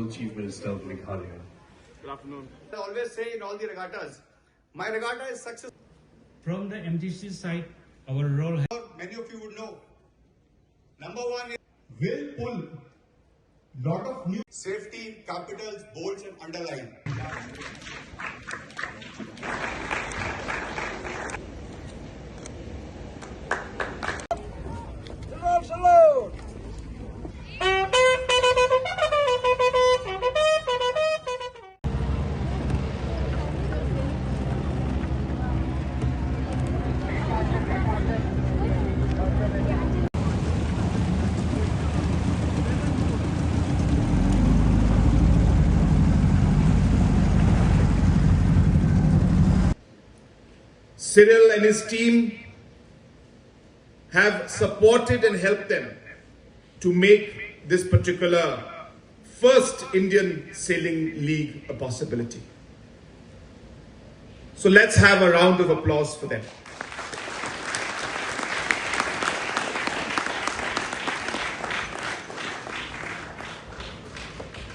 Honorable Chief Minister of Meghalaya. Good afternoon. I always say in all the regattas, my regatta is success. From the MGC side, our role. Many of you would know. Number one is will pull lot of new safety, capitals, bolds and underline. Salute! Cyril and his team have supported and helped them to make this particular first Indian Sailing League a possibility. So let's have a round of applause for them.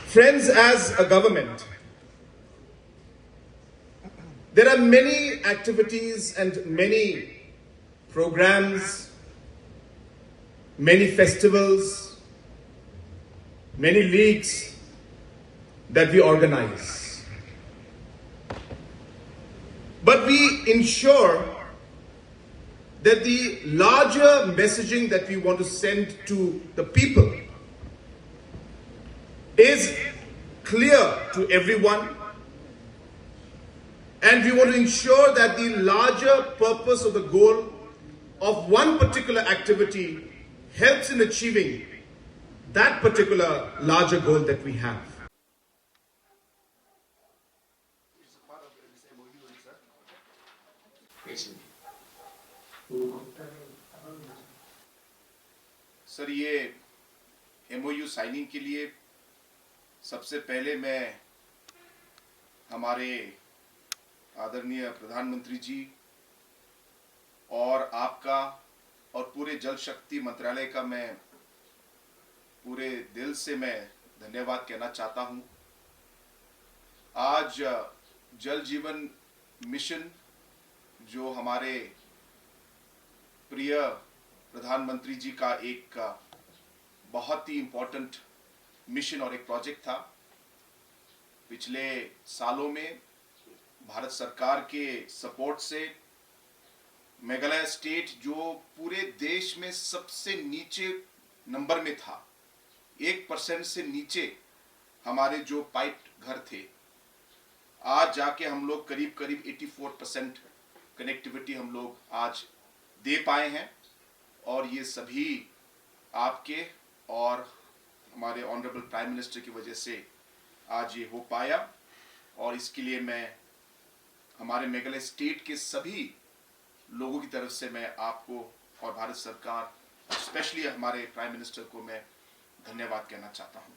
Friends, as a government, there are many activities and many programs, many festivals, many leagues that we organize. But we ensure that the larger messaging that we want to send to the people is clear to everyone. And we want to ensure that the larger purpose of the goal of one particular activity helps in achieving that particular larger goal that we have. Sir, ये MOU signing के लिए सबसे पहले मैं हमारे आदरणीय प्रधानमंत्री जी और आपका और पूरे जल शक्ति मंत्रालय का मैं पूरे दिल से मैं धन्यवाद कहना चाहता हूं। आज जल जीवन मिशन जो हमारे प्रिय प्रधानमंत्री जी का एक बहुत ही इम्पोर्टेंट मिशन और एक प्रोजेक्ट था। पिछले सालों में भारत सरकार के सपोर्ट से मेघालय स्टेट जो पूरे देश में सबसे नीचे नंबर में था, 1% से नीचे हमारे जो पाइप घर थे, आज जाके हम लोग करीब करीब 84% कनेक्टिविटी हम लोग आज दे पाए हैं। और ये सभी आपके और हमारे ऑनरेबल प्राइम मिनिस्टर की वजह से आज ये हो पाया। और इसके लिए मैं हमारे मेघालय स्टेट के सभी लोगों की तरफ से मैं आपको और भारत सरकार, स्पेशली हमारे प्राइम मिनिस्टर को मैं धन्यवाद कहना चाहता हूं।